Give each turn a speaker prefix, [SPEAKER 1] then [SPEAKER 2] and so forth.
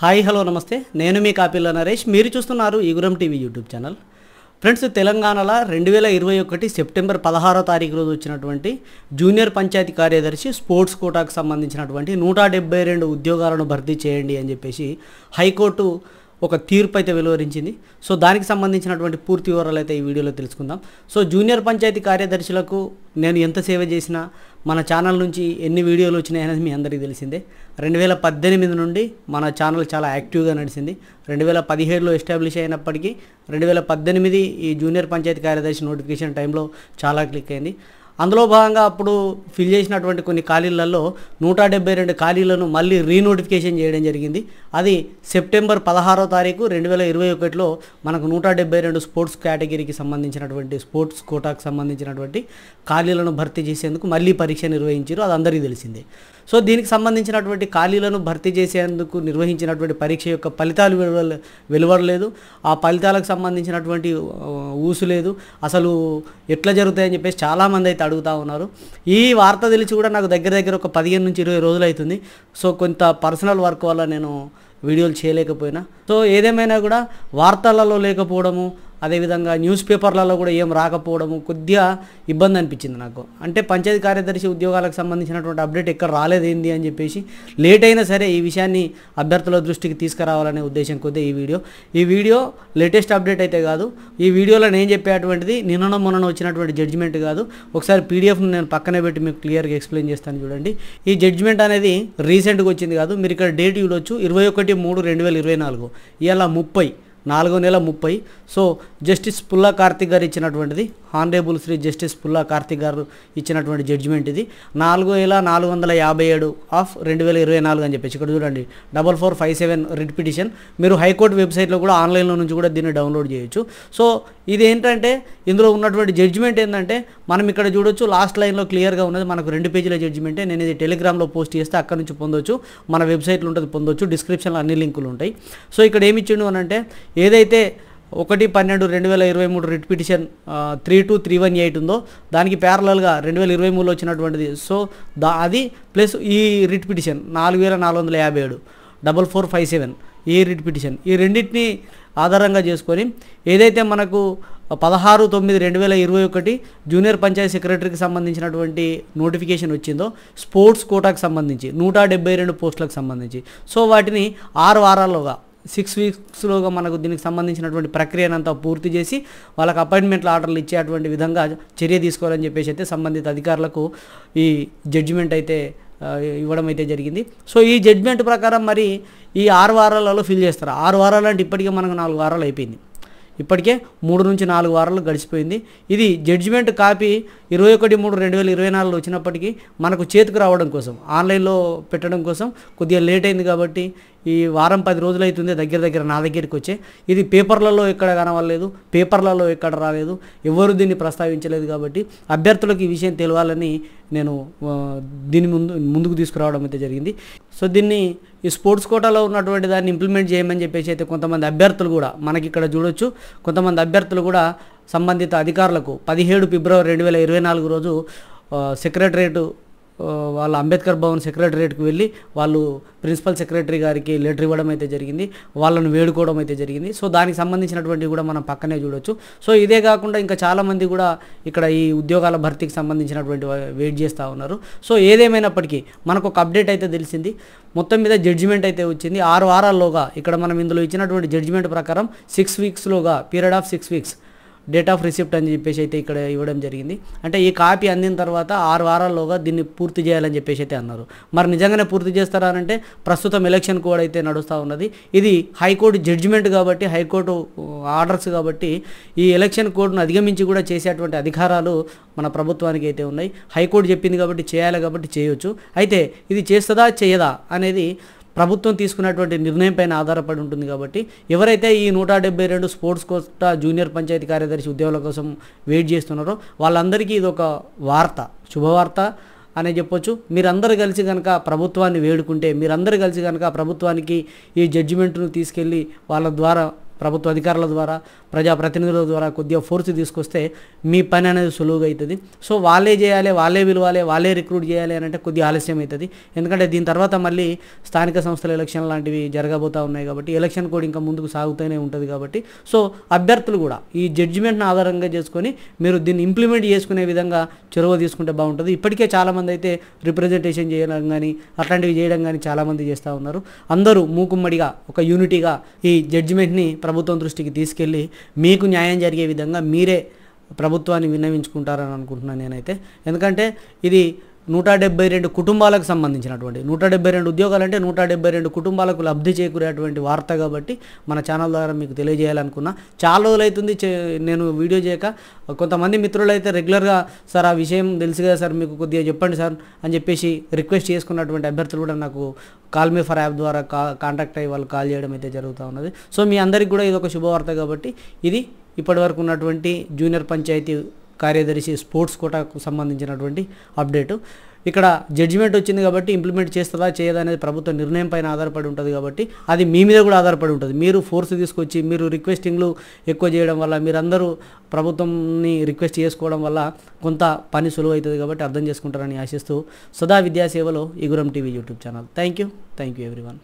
[SPEAKER 1] Hi hello నమస్తే నేను మీ కాపిల్ల నరేష్ మీరు చూస్తున్నారు ఈగురం టీవీ యూట్యూబ్ ఛానల్. ఫ్రెండ్స్, తెలంగాణలో 2021 సెప్టెంబర్ 16వ తారీఖు రోజు వచ్చినటువంటి జూనియర్ పంచాయతీ కార్యదర్శి స్పోర్ట్స్ కోటాకు సంబంధించినటువంటి 172 ఉద్యోగాలను భర్తీ చేయండి అని చెప్పేసి హైకోర్టు ఒక తీర్పు అయితే వెలువరించింది. సో దానికి సంబంధించినటువంటి పూర్తి వివరాలు అయితే ఈ వీడియోలో తెలుసుకుందాం. సో జూనియర్ పంచాయతీ కార్యదర్శులకు నేను ఎంత సేవ చేసినా మన ఛానల్ నుంచి ఎన్ని వీడియోలు వచ్చినాయి అనేది మీ అందరికీ తెలిసిందే. 2018 నుండి మన ఛానల్ చాలా యాక్టివ్గా నడిచింది. 2017లో ఎస్టాబ్లిష్ అయినప్పటికీ 2018 ఈ జూనియర్ పంచాయతీ కార్యదర్శి నోటిఫికేషన్ టైంలో చాలా క్లిక్ అయింది. అందులో భాగంగా అప్పుడు ఫిల్ చేసినటువంటి కొన్ని ఖాళీలలో 172 ఖాళీలను మళ్ళీ రీనోటిఫికేషన్ చేయడం జరిగింది. అది సెప్టెంబర్ 16వ తారీఖు 2021లో మనకు 172 స్పోర్ట్స్ కేటగిరీకి సంబంధించినటువంటి స్పోర్ట్స్ కోటాకు సంబంధించినటువంటి ఖాళీలను భర్తీ చేసేందుకు మళ్ళీ పరీక్ష నిర్వహించారు. అది అందరికీ తెలిసిందే. సో దీనికి సంబంధించినటువంటి ఖాళీలను భర్తీ చేసేందుకు నిర్వహించినటువంటి పరీక్ష యొక్క ఫలితాలు వెలువడలేదు. ఆ ఫలితాలకు సంబంధించినటువంటి ఊసు లేదు. అసలు ఎట్లా జరుగుతాయని చెప్పేసి చాలామంది అయితే అడుగుతూ ఉన్నారు. ఈ వార్త తెలిసి కూడా నాకు దగ్గర ఒక 15 నుంచి 20 రోజులు అవుతుంది. సో కొంత పర్సనల్ వర్క్ వల్ల నేను వీడియోలు చేయలేకపోయినా. సో ఏదేమైనా కూడా వార్తలలో లేకపోవడము, అదేవిధంగా న్యూస్ పేపర్లలో కూడా ఏం రాకపోవడము కొద్దిగా ఇబ్బంది అనిపించింది నాకు. అంటే పంచాయతీ కార్యదర్శి ఉద్యోగాలకు సంబంధించినటువంటి అప్డేట్ ఎక్కడ రాలేదేంది అని చెప్పేసి లేట్ అయినా సరే ఈ విషయాన్ని అభ్యర్థుల దృష్టికి తీసుకురావాలనే ఉద్దేశం కొద్దిగా ఈ వీడియో లేటెస్ట్ అప్డేట్ అయితే కాదు. ఈ వీడియోలో నేను చెప్పేటువంటిది నిన్న మొన్న వచ్చినటువంటి జడ్జిమెంట్ కాదు. ఒకసారి పీడిఎఫ్ను నేను పక్కనే పెట్టి మీకు క్లియర్గా ఎక్స్ప్లెయిన్ చేస్తాను చూడండి. ఈ జడ్జిమెంట్ అనేది రీసెంట్గా వచ్చింది కాదు. మీరు ఇక్కడ డేట్ చూడొచ్చు, 21/3/2024. ఇవాళ 4/30. సో జస్టిస్ పుల్లా కార్తిక్ గారు ఇచ్చినటువంటిది, హానరేబుల్ శ్రీ జస్టిస్ పుల్లా కార్తిక్ గారు ఇచ్చినటువంటి జడ్జిమెంట్ ఇది. 4,457/2024 అని చెప్పేసి ఇక్కడ చూడండి 4457 రిట్ పిటిషన్. మీరు హైకోర్టు వెబ్సైట్లో కూడా ఆన్లైన్లో నుంచి కూడా దీన్ని డౌన్లోడ్ చేయొచ్చు. సో ఇది ఏంటంటే ఇందులో ఉన్నటువంటి జడ్జిమెంట్ ఏంటంటే మనం ఇక్కడ చూడొచ్చు, లాస్ట్ లైన్లో క్లియర్గా ఉన్నది. మనకు 2 పేజీల జడ్జిమెంటే. నేను ఇది టెలిగ్రామ్లో పోస్ట్ చేస్తే అక్కడ నుంచి పొందొచ్చు, మన వెబ్సైట్లో ఉంటుంది పొందొచ్చు, డిస్క్రిప్షన్లో అన్ని లింకులు ఉంటాయి. సో ఇక్కడ ఏమి ఇచ్చిండు అని అంటే ఏదైతే 1/12/2023 రిట్ పిటిషన్ 32318 ఉందో దానికి ప్యారలల్గా 2023లో వచ్చినటువంటిది. సో అది ప్లస్ ఈ రిట్ పిటిషన్ 4457/4457 ఈ రిట్ పిటిషన్, ఈ రెండింటిని ఆధారంగా చేసుకొని ఏదైతే మనకు 16/9/2021 జూనియర్ పంచాయతీ సెక్రటరీకి సంబంధించినటువంటి నోటిఫికేషన్ వచ్చిందో స్పోర్ట్స్ కోటాకు సంబంధించి 172 పోస్టులకు సంబంధించి, సో వాటిని 6 వారాల్లోగా 6 వీక్స్లోగా మనకు దీనికి సంబంధించినటువంటి ప్రక్రియనంతా పూర్తి చేసి వాళ్ళకి అపాయింట్మెంట్ల ఆర్డర్లు ఇచ్చేటువంటి విధంగా చర్య తీసుకోవాలని చెప్పేసి అయితే సంబంధిత అధికారులకు ఈ జడ్జిమెంట్ అయితే ఇవ్వడం అయితే జరిగింది. సో ఈ జడ్జిమెంట్ ప్రకారం మరి ఈ 6 వారాలలో ఫిల్ చేస్తారు. 6 వారాలు అంటే ఇప్పటికే మనకు 4 వారాలు అయిపోయింది. ఇప్పటికే 3 నుంచి 4 వారాలు గడిచిపోయింది. ఇది జడ్జిమెంట్ కాపీ 21/3/2024లో వచ్చినప్పటికీ మనకు చేతికి రావడం కోసం, ఆన్లైన్లో పెట్టడం కోసం కొద్దిగా లేట్ అయింది. కాబట్టి ఈ వారం 10 రోజులు అవుతుంది దగ్గర నా దగ్గరికి వచ్చే. ఇది పేపర్లలో ఎక్కడ కనవలేదు, పేపర్లలో ఎక్కడ రాలేదు, ఎవరు దీన్ని ప్రస్తావించలేదు. కాబట్టి అభ్యర్థులకు ఈ విషయం తెలియాలని నేను దీన్ని ముందుకు తీసుకురావడం అయితే జరిగింది. సో దీన్ని ఈ స్పోర్ట్స్ కోటాలో ఉన్నటువంటి దాన్ని ఇంప్లిమెంట్ చేయమని చెప్పేసి అయితే కొంతమంది అభ్యర్థులు కూడా మనకి ఇక్కడ చూడొచ్చు. కొంతమంది అభ్యర్థులు కూడా సంబంధిత అధికారులకు 17 ఫిబ్రవరి 2024 రోజు సెక్రటరేట్ వాళ్ళ అంబేద్కర్ భవన్ సెక్రటరేట్కి వెళ్ళి వాళ్ళు ప్రిన్సిపల్ సెక్రటరీ గారికి లెటర్ ఇవ్వడం అయితే జరిగింది, వాళ్ళను వేడుకోవడం అయితే జరిగింది. సో దానికి సంబంధించినటువంటి కూడా మనం పక్కనే చూడొచ్చు. సో ఇదే కాకుండా ఇంకా చాలామంది కూడా ఇక్కడ ఈ ఉద్యోగాల భర్తీకి సంబంధించినటువంటి వెయిట్ చేస్తూ ఉన్నారు. సో ఏదేమైనప్పటికీ మనకు ఒక అప్డేట్ అయితే తెలిసింది. మొత్తం మీద జడ్జిమెంట్ అయితే వచ్చింది 6 వారాల్లోగా. ఇక్కడ మనం ఇందులో ఇచ్చినటువంటి జడ్జిమెంట్ ప్రకారం 6 వీక్స్లోగా, period of 6 weeks date of receipt అని చెప్పేసి అయితే ఇక్కడ ఇవ్వడం జరిగింది. అంటే ఈ కాపీ అందిన తర్వాత 6 వారాల్లోగా దీన్ని పూర్తి చేయాలని చెప్పేసి అయితే అన్నారు. మరి నిజంగానే పూర్తి చేస్తారా అంటే ప్రస్తుతం ఎలక్షన్ కోడ్ అయితే నడుస్తూ ఉన్నది. ఇది హైకోర్టు జడ్జిమెంట్ కాబట్టి, హైకోర్టు ఆర్డర్స్ కాబట్టి ఈ ఎలక్షన్ కోడ్ను అధిగమించి కూడా చేసేటువంటి అధికారాలు మన ప్రభుత్వానికి అయితే ఉన్నాయి. హైకోర్టు చెప్పింది కాబట్టి చేయాలి, కాబట్టి చేయొచ్చు. అయితే ఇది చేస్తుందా చేయదా అనేది ప్రభుత్వం తీసుకున్నటువంటి నిర్ణయం పైన ఆధారపడి ఉంటుంది. కాబట్టి ఎవరైతే ఈ 172 స్పోర్ట్స్ కోటా జూనియర్ పంచాయతీ కార్యదర్శి ఉద్యోగాల కోసం వెయిట్ చేస్తున్నారో వాళ్ళందరికీ ఇది ఒక వార్త, శుభవార్త అనే చెప్పొచ్చు. మీరందరూ కలిసి కనుక ప్రభుత్వాన్ని వేడుకుంటే, మీరందరూ కలిసి కనుక ప్రభుత్వానికి ఈ జడ్జిమెంట్ను తీసుకెళ్ళి వాళ్ళ ద్వారా ప్రభుత్వ అధికారుల ద్వారా ప్రజాప్రతినిధుల ద్వారా కొద్దిగా ఫోర్స్ తీసుకొస్తే మీ పని అనేది సులువుగా అవుతుంది. సో వాళ్ళే చేయాలి, వాళ్ళే పిలవాలి, వాళ్ళే రిక్రూట్ చేయాలి అని అంటే కొద్దిగా ఆలస్యం అవుతుంది. ఎందుకంటే దీని తర్వాత మళ్ళీ స్థానిక సంస్థల ఎలక్షన్ లాంటివి జరగబోతూ ఉన్నాయి కాబట్టి ఎలక్షన్ కూడా ఇంకా ముందుకు సాగుతూనే ఉంటుంది కాబట్టి సో అభ్యర్థులు కూడా ఈ జడ్జిమెంట్ను ఆధారంగా చేసుకొని మీరు దీన్ని ఇంప్లిమెంట్ చేసుకునే విధంగా చొరవ తీసుకుంటే బాగుంటుంది. ఇప్పటికే చాలామంది అయితే రిప్రజెంటేషన్ చేయడం కానీ అట్లాంటివి చేయడం కానీ చాలామంది చేస్తూ ఉన్నారు. అందరూ మూకుమ్మడిగా ఒక యూనిటీగా ఈ జడ్జిమెంట్ని ప్రభుత్వం దృష్టికి తీసుకెళ్ళి మీకు న్యాయం జరిగే విధంగా మీరే ప్రభుత్వాన్ని విన్నవించుకుంటారని అనుకుంటున్నాను నేనైతే. ఎందుకంటే ఇది 172 కుటుంబాలకు సంబంధించినటువంటి 172 ఉద్యోగాలంటే 172 కుటుంబాలకు లబ్ధి చేకూరేటువంటి వార్త కాబట్టి మన ఛానల్ ద్వారా మీకు తెలియజేయాలనుకున్నా. చాలా రోజులైతుంది నేను వీడియో చేయక. కొంతమంది మిత్రులు అయితే రెగ్యులర్గా సార్ ఆ విషయం తెలుసు కదా సార్ మీకు కొద్దిగా చెప్పండి సార్ అని చెప్పేసి రిక్వెస్ట్ చేసుకున్నటువంటి అభ్యర్థులు కూడా నాకు కాల్ మీ ఫర్ యాప్ ద్వారా కాంటాక్ట్ అయ్యి వాళ్ళు కాల్ చేయడం అయితే జరుగుతూ ఉన్నది. సో మీ అందరికీ కూడా ఇది ఒక శుభవార్త కాబట్టి ఇది ఇప్పటివరకు ఉన్నటువంటి జూనియర్ పంచాయతీ కార్యదర్శి స్పోర్ట్స్ కోటాకు సంబంధించినటువంటి అప్డేటు. ఇక్కడ జడ్జిమెంట్ వచ్చింది కాబట్టి ఇంప్లిమెంట్ చేస్తుందా చేయదా అనేది ప్రభుత్వ నిర్ణయం పైన ఆధారపడి ఉంటుంది కాబట్టి అది మీ మీద కూడా ఆధారపడి ఉంటుంది. మీరు ఫోర్స్ తీసుకొచ్చి మీరు రిక్వెస్టింగ్లు ఎక్కువ చేయడం వల్ల మీరందరూ ప్రభుత్వంని రిక్వెస్ట్ చేసుకోవడం వల్ల కొంత పని సులువు అవుతుంది కాబట్టి అర్థం చేసుకుంటారని ఆశిస్తూ సదా విద్యాసేవలో Iguram TV YouTube channel. Thank you everyone.